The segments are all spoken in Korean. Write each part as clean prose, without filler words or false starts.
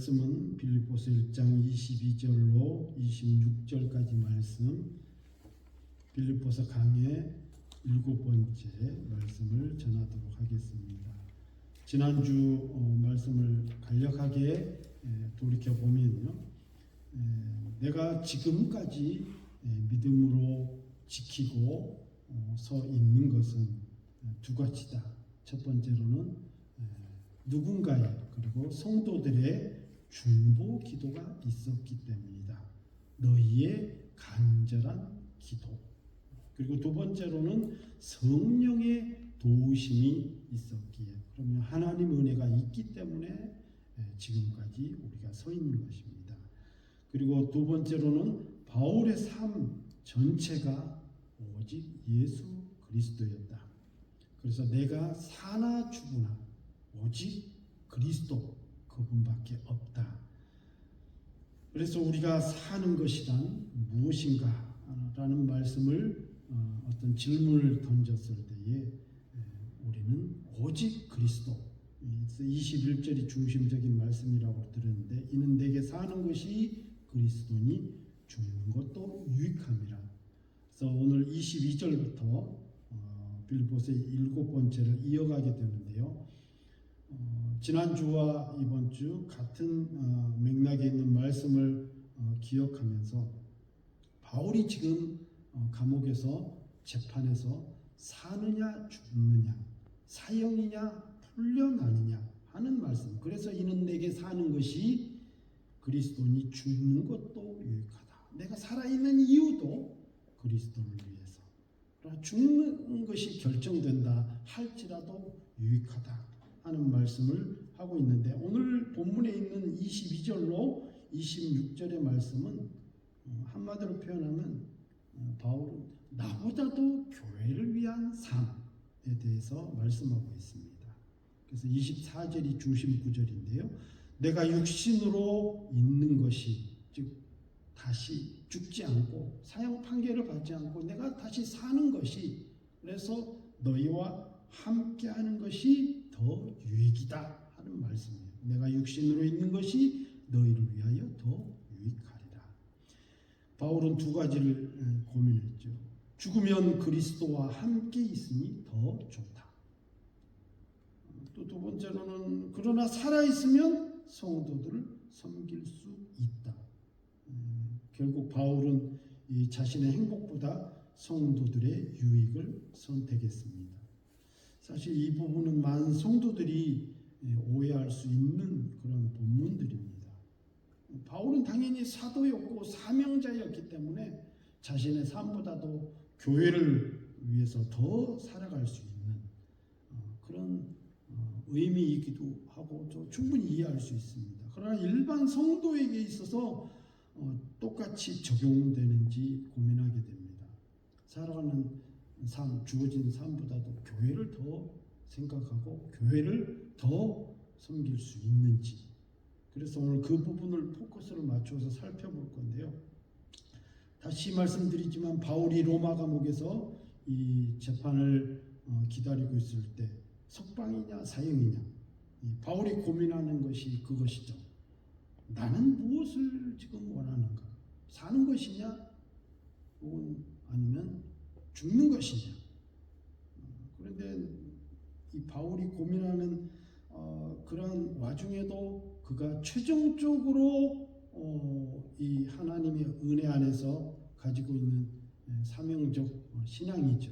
말씀은 빌립보서 1장 22절로 26절까지 말씀, 빌립보서 강의 7번째 말씀을 전하도록 하겠습니다. 지난주 말씀을 간략하게 돌이켜보면요, 내가 지금까지 믿음으로 지키고 서 있는 것은 두 가지다. 첫 번째로는 누군가의, 그리고 성도들의 중보 기도가 있었기 때문이다. 너희의 간절한 기도. 그리고 두 번째로는 성령의 도우심이 있었기에, 그러면 하나님 은혜가 있기 때문에 지금까지 우리가 서 있는 것입니다. 그리고 두 번째로는 바울의 삶 전체가 오직 예수 그리스도였다. 그래서 내가 사나 죽으나 오직 그리스도 그분밖에 없다. 그래서 우리가 사는 것이란 무엇인가 라는 말씀을 어떤 질문을 던졌을 때에 우리는 오직 그리스도, 21절이 중심적인 말씀이라고 들었는데, 이는 내게 사는 것이 그리스도니 죽는 것도 유익함이라. 그래서 오늘 22절부터 빌립보서의 7번째를 이어가게 되는데요. 지난주와 이번 주 같은 맥락에 있는 말씀을 기억하면서 바울이 지금 감옥에서 재판에서 사느냐 죽느냐, 사형이냐 풀려나느냐 하는 말씀. 그래서 이는 내게 사는 것이 그리스도니 죽는 것도 유익하다. 내가 살아있는 이유도 그리스도를 위해서. 죽는 것이 결정된다 할지라도 유익하다 하는 말씀을 하고 있는데, 오늘 본문에 있는 22절로 26절의 말씀은 한마디로 표현하면 바울은 나보다도 교회를 위한 삶에 대해서 말씀하고 있습니다. 그래서 24절이 중심 구절인데요. 내가 육신으로 있는 것이, 즉 다시 죽지 않고 사형 판결을 받지 않고 내가 다시 사는 것이, 그래서 너희와 함께하는 것이 더 유익이다 하는 말씀이에요. 내가 육신으로 있는 것이 너희를 위하여 더 유익하리라. 바울은 두 가지를 고민했죠. 죽으면 그리스도와 함께 있으니 더 좋다. 또 두 번째로는 그러나 살아있으면 성도들을 섬길 수 있다. 결국 바울은 이 자신의 행복보다 성도들의 유익을 선택했습니다. 사실 이 부분은 많은 성도들이 오해할 수 있는 그런 본문들입니다. 바울은 당연히 사도였고 사명자였기 때문에 자신의 삶보다도 교회를 위해서 더 살아갈 수 있는 그런 의미이기도 하고 충분히 이해할 수 있습니다. 그러나 일반 성도에게 있어서 똑같이 적용되는지 고민하게 됩니다. 살아가는 삶, 주어진 삶보다도 교회를 더 생각하고 교회를 더 섬길 수 있는지, 그래서 오늘 그 부분을 포커스를 맞춰서 살펴볼 건데요. 다시 말씀드리지만 바울이 로마 감옥에서 이 재판을 기다리고 있을 때 석방이냐 사형이냐, 바울이 고민하는 것이 그것이죠. 나는 무엇을 지금 원하는가? 사는 것이냐? 혹은 아니면 죽는 것이냐? 그런데 이 바울이 고민하는 그런 와중에도 그가 최종적으로 이 하나님의 은혜 안에서 가지고 있는 사명적 신앙이죠.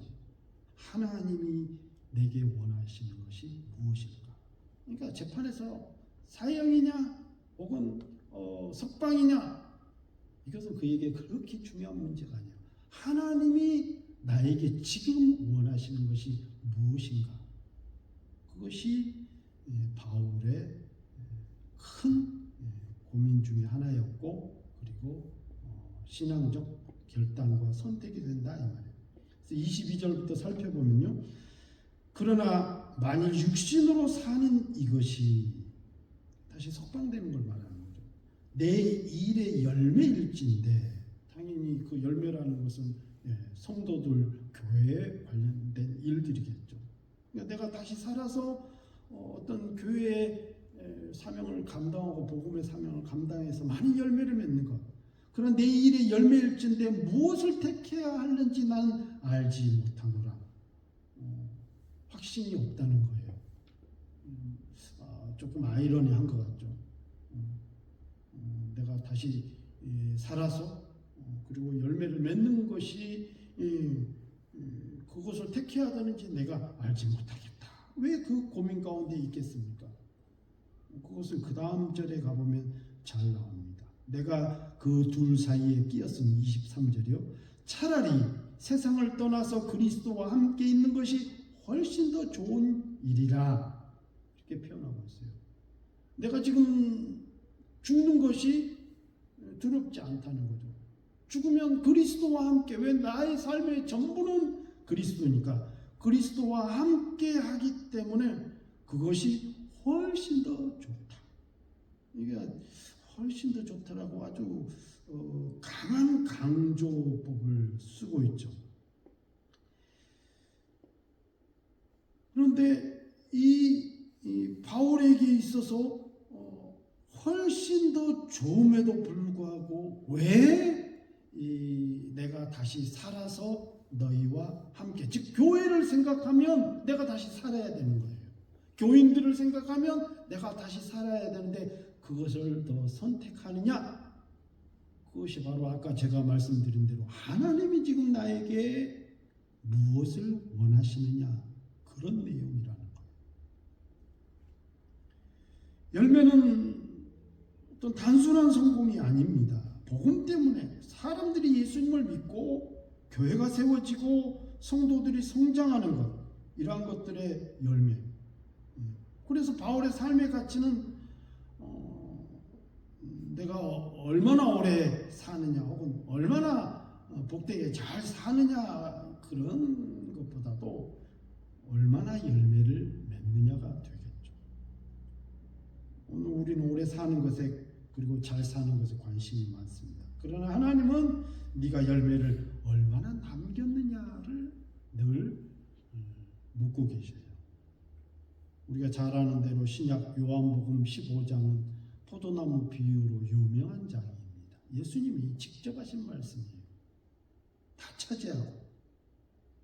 하나님이 내게 원하시는 것이 무엇일까? 그러니까 재판에서 사형이냐 혹은 석방이냐, 이것은 그에게 그렇게 중요한 문제가 아니에요. 하나님이 나에게 지금 원하시는 것이 무엇인가? 그것이 바울의 큰 고민 중에 하나였고, 그리고 신앙적 결단과 선택이 된다 이 말이에요. 그래서 22절부터 살펴보면요. 그러나 만일 육신으로 사는 이것이, 다시 석방되는 걸 말하는 거죠. 내 일의 열매일진데, 당연히 그 열매라는 것은 성도들 교회에 관련된 일들이겠죠. 그러니까 내가 다시 살아서 어떤 교회에 사명을 감당하고 복음의 사명을 감당해서 많은 열매를 맺는 것. 그러나 내 일의 열매일진데 무엇을 택해야 하는지 난 알지 못하노라. 확신이 없다는 거예요. 조금 아이러니한 것 같죠. 내가 다시 살아서 그리고 열매를 맺는 것이 그것을 택해야 되는지 내가 알지 못하겠다. 왜 그 고민 가운데 있겠습니까? 그것을 그 다음 절에 가보면 잘 나옵니다. 내가 그 둘 사이에 끼었으니 23절이요. 차라리 세상을 떠나서 그리스도와 함께 있는 것이 훨씬 더 좋은 일이라. 이렇게 표현하고 있어요. 내가 지금 죽는 것이 두렵지 않다는 거죠. 죽으면 그리스도와 함께, 왜 나의 삶의 전부는 그리스도니까 그리스도와 함께 하기 때문에 그것이 훨씬 더 좋다. 이게 훨씬 더 좋다라고 아주 강한 강조법을 쓰고 있죠. 그런데 이 바울에게 있어서 훨씬 더 좋음에도 불구하고 왜 내가 다시 살아서 너희와 함께, 즉 교회를 생각하면 내가 다시 살아야 되는 거예요. 교인들을 생각하면 내가 다시 살아야 되는데 그것을 더 선택하느냐? 그것이 바로 아까 제가 말씀드린 대로 하나님이 지금 나에게 무엇을 원하시느냐, 그런 내용이라는 거예요. 열매는 어떤 단순한 성공이 아닙니다. 복음 때문에 사람들이 예수님을 믿고 교회가 세워지고 성도들이 성장하는 것, 이러한 것들의 열매. 그래서 바울의 삶의 가치는 내가 얼마나 오래 사느냐 혹은 얼마나 복되게 잘 사느냐, 그런 것보다도 얼마나 열매를 맺느냐가 되겠죠. 오늘 우리는 오래 사는 것에 그리고 잘 사는 것에 관심이 많습니다. 그러나 하나님은 네가 열매를 얼마나 남겼느냐를 늘 묻고 계셔요. 우리가 잘 아는 대로 신약 요한복음 15장은 포도나무 비유로 유명한 장입니다. 예수님이 직접 하신 말씀이에요. 다 차지하고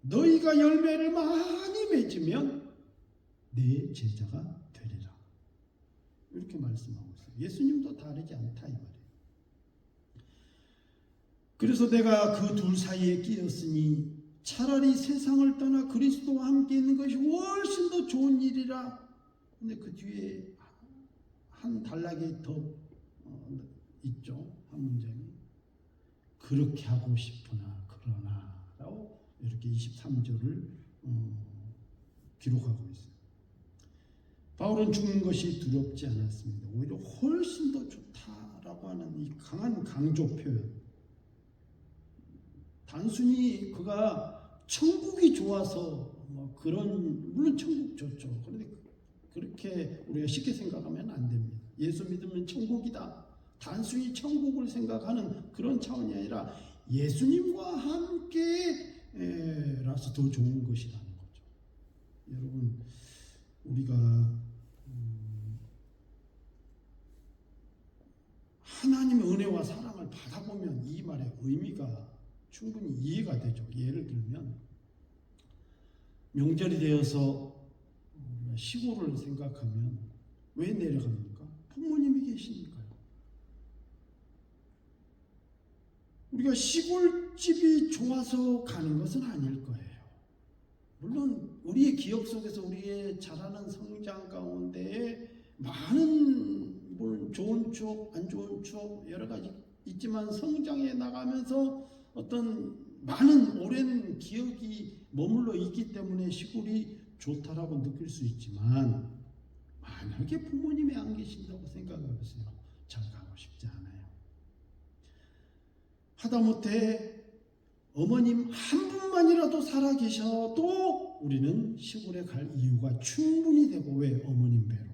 너희가 열매를 많이 맺으면 내 제자가 되리라. 이렇게 말씀하고 있어요. 예수님도 다르지 않다 이 말이에요. 그래서 내가 그 둘 사이에 끼었으니 차라리 세상을 떠나 그리스도와 함께 있는 것이 훨씬 더 좋은 일이라. 근데 그 뒤에 한 단락이 더 있죠. 한 문장이. 그렇게 하고 싶으나 그러나 라고 이렇게 23절을 기록하고 있어요. 바울은 죽는 것이 두렵지 않았습니다. 오히려 훨씬 더 좋다라고 하는 이 강한 강조 표현. 단순히 그가 천국이 좋아서 그런, 물론 천국 좋죠. 그런데 그렇게 우리가 쉽게 생각하면 안 됩니다. 예수 믿으면 천국이다. 단순히 천국을 생각하는 그런 차원이 아니라 예수님과 함께라서 더 좋은 것이라는 거죠. 여러분, 우리가 하나님의 은혜와 사랑을 받아보면 이 말의 의미가 충분히 이해가 되죠. 예를 들면 명절이 되어서 시골을 생각하면 왜 내려갑니까? 부모님이 계시니까요. 우리가 시골집이 좋아서 가는 것은 아닐 거예요. 물론 우리의 기억 속에서 우리의 자라는 성장 가운데 많은 물론 좋은 추억, 안 좋은 추억 여러 가지 있지만 성장해 나가면서 어떤 많은 오랜 기억이 머물러 있기 때문에 시골이 좋다라고 느낄 수 있지만, 만약에 부모님이 안 계신다고 생각해 보세요. 잘 가고 싶지 않아요. 하다못해 어머님 한 분만이라도 살아 계셔도 우리는 시골에 갈 이유가 충분히 되고, 왜? 어머님 배로.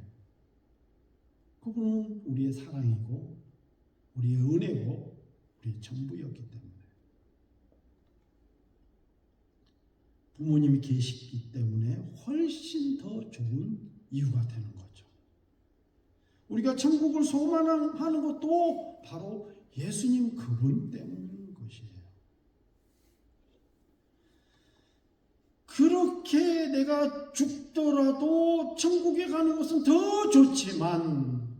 그분은 우리의 사랑이고 우리의 은혜고 우리의 전부였기 때문에. 부모님이 계시기 때문에 훨씬 더 좋은 이유가 되는 거죠. 우리가 천국을 소망하는 것도 바로 예수님 그분 때문인 것이에요. 그렇게 내가 죽더라도 천국에 가는 것은 더 좋지만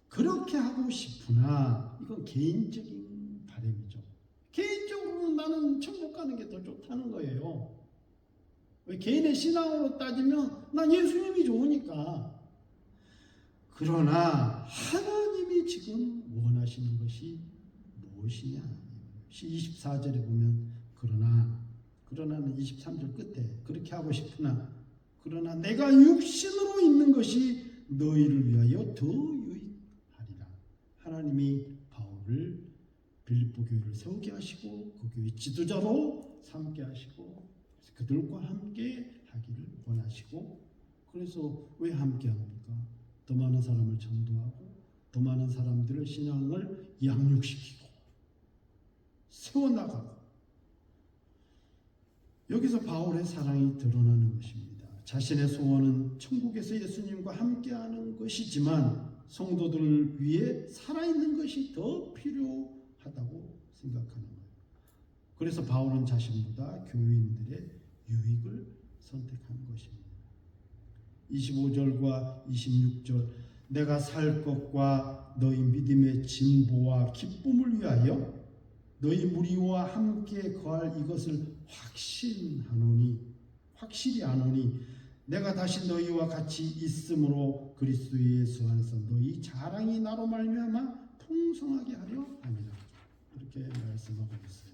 그렇게 하고 싶으나 이건 개인적인 바람이죠. 개인적으로는 나는 천국 가는 게 더 좋다는 거예요. 왜? 개인의 신앙으로 따지면 난 예수님이 좋으니까. 그러나 하나님이 지금 원하시는 것이 무엇이냐? 24절에 보면 그러나는 23절 끝에 그렇게 하고 싶으나 그러나 내가 육신으로 있는 것이 너희를 위하여 더 유익하리라. 하나님이 바울을 빌립보 교회를 세우게 하시고 그 교회 지도자로 삼게 하시고 그들과 함께 하기를 원하시고, 그래서 왜 함께 합니까? 더 많은 사람을 전도하고 더 많은 사람들의 신앙을 양육시키고 세워나가고, 여기서 바울의 사랑이 드러나는 것입니다. 자신의 소원은 천국에서 예수님과 함께하는 것이지만 성도들을 위해 살아있는 것이 더 필요하다고 생각하는 거예요. 그래서 바울은 자신보다 교인들의 유익을 선택한 것입니다. 25절과 26절 내가 살 것과 너희 믿음의 진보와 기쁨을 위하여 너희 무리와 함께 거할 이것을 확실히 아노니 내가 다시 너희와 같이 있으므로 그리스도 예수 안에서 너희 자랑이 나로 말미암아 풍성하게 하려 함이라. 이렇게 말씀하고 있어요.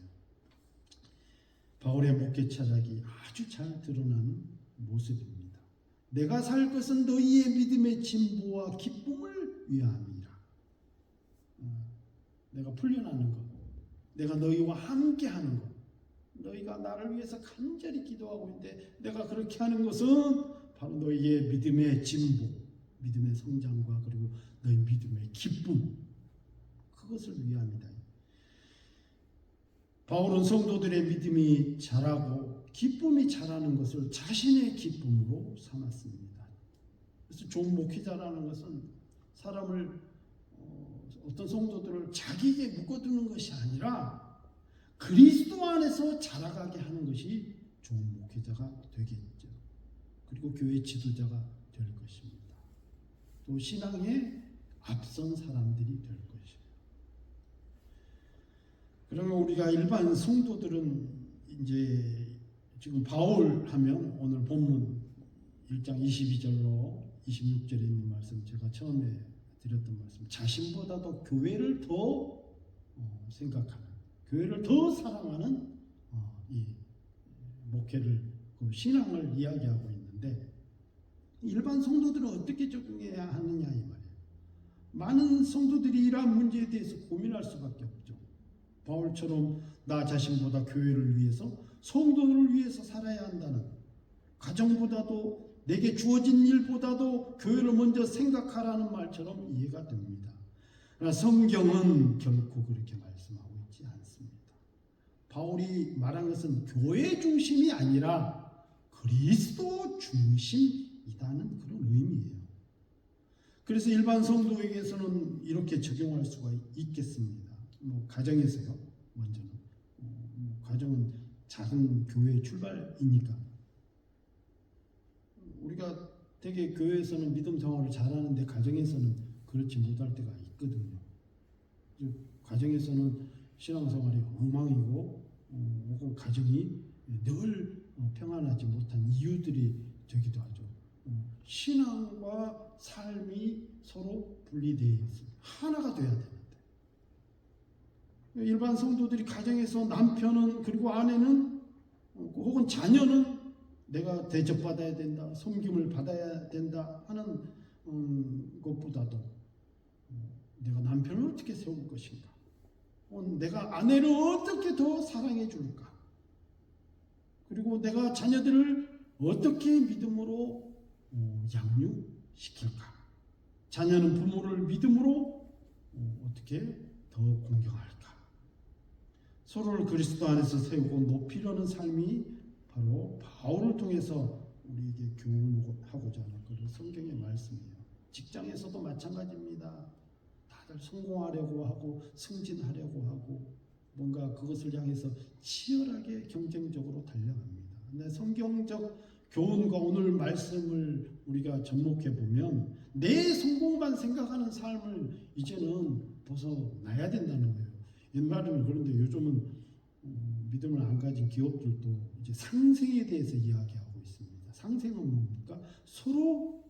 바울의 목회 철학이 아주 잘 드러난 모습입니다. 내가 살 것은 너희의 믿음의 진보와 기쁨을 위함이라. 내가 풀려나는 것, 내가 너희와 함께 하는 것, 너희가 나를 위해서 간절히 기도하고 있는데 내가 그렇게 하는 것은 바로 너희의 믿음의 진보, 믿음의 성장과 그리고 너희 믿음의 기쁨, 그것을 위함이다. 바울은 성도들의 믿음이 자라고 기쁨이 자라는 것을 자신의 기쁨으로 삼았습니다. 그래서 좋은 목회자라는 것은 사람을 어떤 성도들을 자기에게 묶어두는 것이 아니라 그리스도 안에서 자라가게 하는 것이 좋은 목회자가 되겠죠. 그리고 교회 지도자가 될 것입니다. 또 신앙에 앞선 사람들이 될 것이에요. 그러면 우리가 일반 성도들은 이제 지금 바울 하면 오늘 본문 1장 22절로 26절에 있는 말씀, 제가 처음에 드렸던 말씀, 자신보다도 교회를 더 생각하는, 교회를 더 사랑하는 이 목회를, 그 신앙을 이야기하고 있는데, 일반 성도들은 어떻게 적응해야 하느냐 이 말이에요. 많은 성도들이 이러한 문제에 대해서 고민할 수밖에 없죠. 바울처럼 나 자신보다 교회를 위해서, 성도를 위해서 살아야 한다는, 가정보다도 내게 주어진 일보다도 교회를 먼저 생각하라는 말처럼 이해가 됩니다. 그러나 성경은 결코 그렇게 말씀하고 있지 않습니다. 바울이 말한 것은 교회 중심이 아니라 그리스도 중심이라는 그런 의미예요. 그래서 일반 성도에게서는 이렇게 적용할 수가 있겠습니다. 가정에서요. 먼저는 가정은 작은 교회의 출발이니까 우리가 되게 교회에서는 믿음 생활을 잘하는데 가정에서는 그렇지 못할 때가 있거든요. 가정에서는 신앙생활이 엉망이고 혹은 가정이 늘 평안하지 못한 이유들이 되기도 하죠. 신앙과 삶이 서로 분리되어 있습니다. 하나가 돼야 되는데 일반 성도들이 가정에서 남편은 그리고 아내는 혹은 자녀는 내가 대접받아야 된다, 섬김을 받아야 된다 하는 것보다도 내가 남편을 어떻게 세울 것인가, 내가 아내를 어떻게 더 사랑해 줄까, 그리고 내가 자녀들을 어떻게 믿음으로 양육시킬까, 자녀는 부모를 믿음으로 어떻게 더 공경할까, 서로를 그리스도 안에서 세우고 높이려는 삶이 바로 바울을 통해서 우리에게 교훈하고자 하는 그런 성경의 말씀이에요. 직장에서도 마찬가지입니다. 다들 성공하려고 하고 승진하려고 하고 뭔가 그것을 향해서 치열하게 경쟁적으로 달려갑니다. 근데 성경적 교훈과 오늘 말씀을 우리가 접목해 보면 내 성공만 생각하는 삶을 이제는 벗어나야 된다는 거예요. 옛날에는 그런데 요즘은 믿음을 안 가진 기업들도 이제 상생에 대해서 이야기하고 있습니다. 상생은 뭡니까? 서로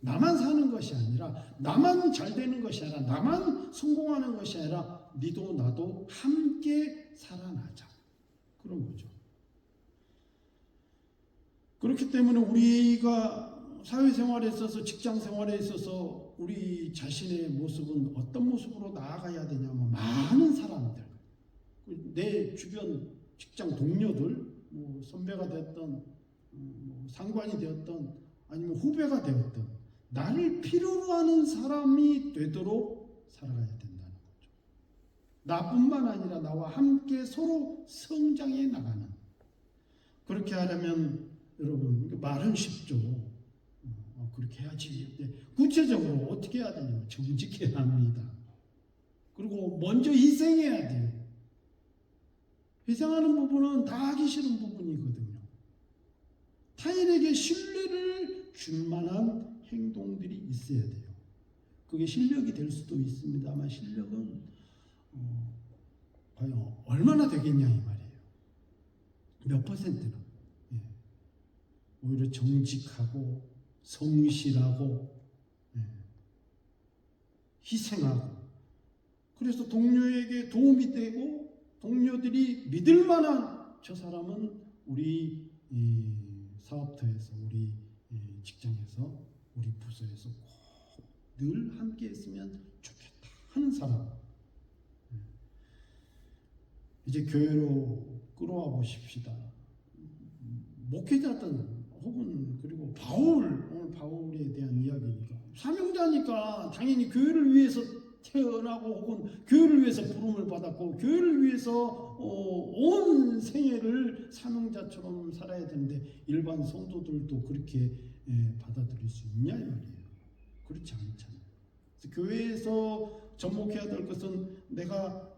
나만 사는 것이 아니라 나만 잘 되는 것이 아니라 나만 성공하는 것이 아니라 니도 나도 함께 살아나자. 그런 거죠. 그렇기 때문에 우리가 사회생활에 있어서 직장생활에 있어서 우리 자신의 모습은 어떤 모습으로 나아가야 되냐면 많은 사람들 내 주변 직장 동료들 뭐 선배가 되었던 뭐 상관이 되었던 아니면 후배가 되었던 나를 필요로 하는 사람이 되도록 살아가야 된다는 거죠. 나뿐만 아니라 나와 함께 서로 성장해 나가는 그렇게 하려면 여러분 말은 쉽죠. 그렇게 해야지. 구체적으로 어떻게 해야 되냐면 정직해야 합니다. 그리고 먼저 희생해야 돼요. 희생하는 부분은 다 하기 싫은 부분이거든요. 타인에게 신뢰를 줄 만한 행동들이 있어야 돼요. 그게 실력이 될 수도 있습니다만 실력은 과연 얼마나 되겠냐 이 말이에요. 몇 퍼센트나. 오히려 정직하고 성실하고 희생하고 그래서 동료에게 도움이 되고 동료들이 믿을 만한 저 사람은 우리 사업터에서 우리 직장에서 우리 부서에서 꼭 늘 함께 했으면 좋겠다 하는 사람 이제 교회로 끌어와 보십시다. 목회자든 혹은 그리고 오늘 바울에 대한 이야기니까 사명자니까 당연히 교회를 위해서 태어나고 혹은 교회를 위해서 부름을 받았고 교회를 위해서 온 생애를 사명자처럼 살아야 되는데 일반 성도들도 그렇게 받아들일 수 있냐 이 말이에요. 그렇지 않잖아요. 그래서 교회에서 접목해야 될 것은 내가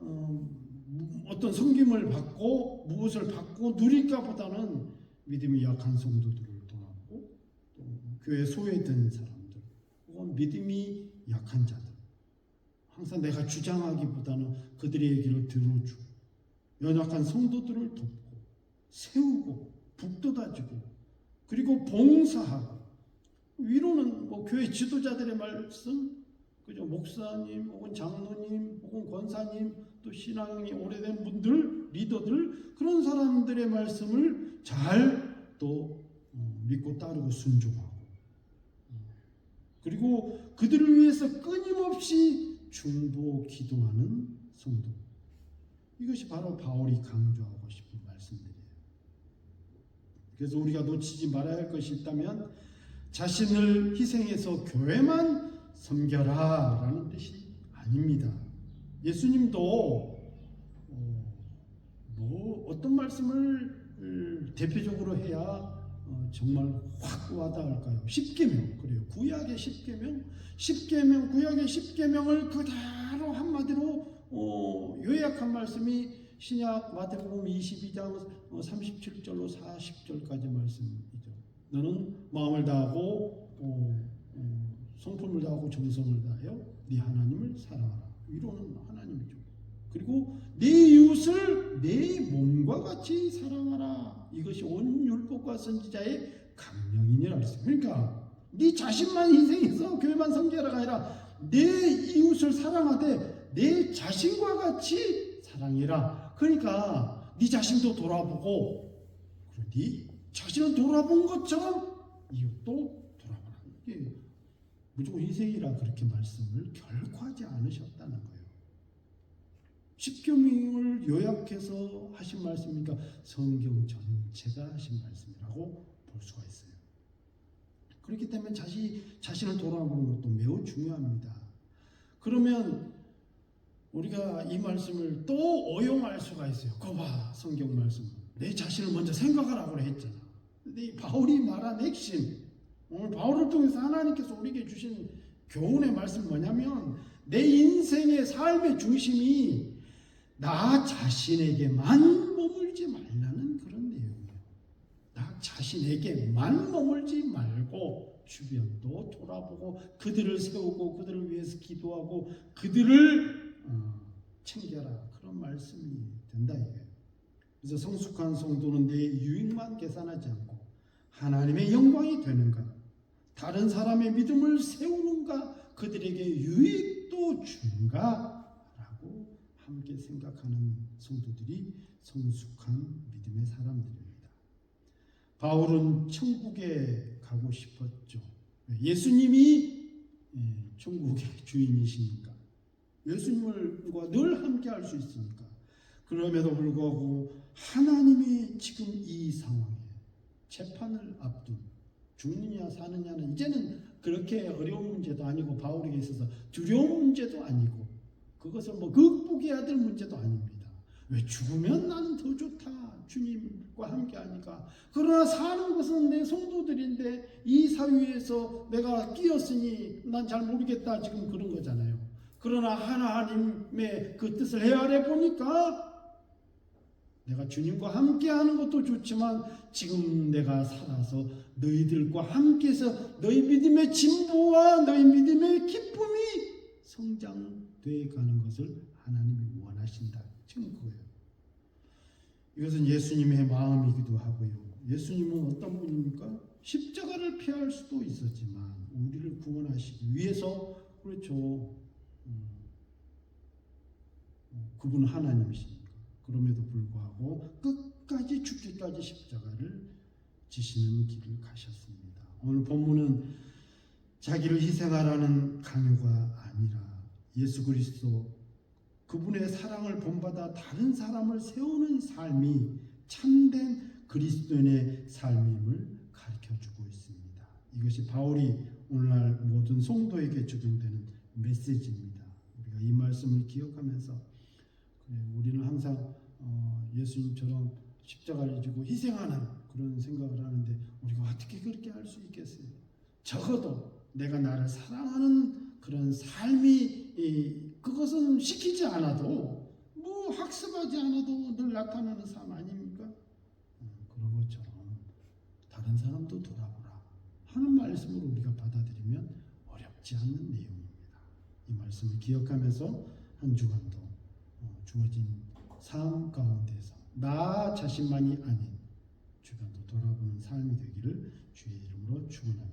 어떤 섬김을 받고 무엇을 받고 누릴까 보다는 믿음이 약한 성도들을 도와주고 또 교회 소외된 사람들 혹은 믿음이 약한 자들 항상 내가 주장하기보다는 그들의 얘기를 들어주고 연약한 성도들을 돕고 세우고 북돋아주고 그리고 봉사하고 위로는 뭐 교회 지도자들의 말씀 그죠 목사님 혹은 장로님 혹은 권사님 또 신앙이 오래된 분들 리더들 그런 사람들의 말씀을 잘 또 믿고 따르고 순종하고 그리고 그들을 위해서 끊임없이 중보 기도하는 성도 이것이 바로 바울이 강조하고 싶은 말씀들이에요. 그래서 우리가 놓치지 말아야 할 것이 있다면 자신을 희생해서 교회만 섬겨라 라는 뜻이 아닙니다. 예수님도 어떤 말씀을 대표적으로 해야 정말 확 와닿을까요? 10계명 그래요. 구약의 10계명 구약의 10계명을 그대로 한마디로 요약한 말씀이 신약 마태복음 22장 37절로 40절까지 말씀이죠. 너는 마음을 다하고 성품을 다하고 정성을 다하여 네 하나님을 사랑하라. 위로는 하나님이죠. 그리고 네 이웃을 네 몸과 같이 사랑하라. 이것이 온 율법과 선지자의 강령이니라 그랬어요. 그러니까 네 자신만 희생해서 교회만 섬기라가 아니라 내 이웃을 사랑하되 내 자신과 같이 사랑해라. 그러니까 네 자신도 돌아보고 네 자신을 돌아본 것처럼 이웃도 돌아보라. 이게 무조건 희생이라 그렇게 말씀을 결코 하지 않으셨다는 거예요. 십계명을 요약해서 하신 말씀이니까 성경 전체가 하신 말씀이라고 볼 수가 있어요. 그렇기 때문에 자신을 돌아보는 것도 매우 중요합니다. 그러면 우리가 이 말씀을 또 어용할 수가 있어요. 거봐 성경 말씀 내 자신을 먼저 생각하라고 했잖아. 근데 바울이 말한 핵심 오늘 바울을 통해서 하나님께서 우리에게 주신 교훈의 말씀 뭐냐면 내 인생의 삶의 중심이 나 자신에게만 머물지 말라는 그런 내용이에요. 나 자신에게만 머물지 말고 주변도 돌아보고 그들을 세우고 그들을 위해서 기도하고 그들을 챙겨라, 그런 말씀이 된다 이거예요. 그래서 성숙한 성도는 내 유익만 계산하지 않고 하나님의 영광이 되는가, 다른 사람의 믿음을 세우는가, 그들에게 유익도 주는가 라고 함께 생각하는 성도들이 성숙한 믿음의 사람들입니다. 바울은 천국에 가고 싶었죠. 예수님이 천국의 주인이시니까, 예수님과 늘 함께 할 수 있으니까. 그럼에도 불구하고 하나님이 지금 이 상황에 재판을 앞둔, 죽느냐 사느냐는 이제는 그렇게 어려운 문제도 아니고 바울에게 있어서 두려운 문제도 아니고 그것을 극복해야 될 문제도 아닙니다. 왜 죽으면 나는 더 좋다, 주님과 함께 하니까. 그러나 사는 것은 내 성도들인데 이 사회에서 내가 끼었으니 난 잘 모르겠다, 지금 그런 거잖아요. 그러나 하나님의 그 뜻을 헤아려 보니까 내가 주님과 함께 하는 것도 좋지만 지금 내가 살아서 너희들과 함께해서 너희 믿음의 진보와 너희 믿음의 기쁨이 성장돼 가는 것을 하나님이 원하신다, 지금 그거예요. 이것은 예수님의 마음이기도 하고요. 예수님은 어떤 분입니까? 십자가를 피할 수도 있었지만 우리를 구원하시기 위해서, 그렇죠, 그분은 하나님이시니까. 그럼에도 불구하고 끝까지 죽기까지 십자가를 지시는 길을 가셨습니다. 오늘 본문은 자기를 희생하라는 강요가 아니라 예수 그리스도 그분의 사랑을 본받아 다른 사람을 세우는 삶이 참된 그리스도인의 삶임을 가르쳐주고 있습니다. 이것이 바울이 오늘날 모든 성도에게 적용되는 메시지입니다. 우리가 이 말씀을 기억하면서 우리는 항상 예수님처럼 십자가를 지고 희생하는 그런 생각을 하는데 우리가 어떻게 그렇게 할 수 있겠어요? 적어도 내가 나를 사랑하는 그런 삶이, 그것은 시키지 않아도 학습하지 않아도 늘 나타나는 삶 아닙니까? 그런 것처럼 다른 사람도 돌아보라 하는 말씀으로 우리가 받아들이면 어렵지 않는 내용입니다. 이 말씀을 기억하면서 한 주간도 주어진 삶 가운데서 나 자신만이 아닌 주변도 돌아보는 삶이 되기를 주의 이름으로 축원합니다.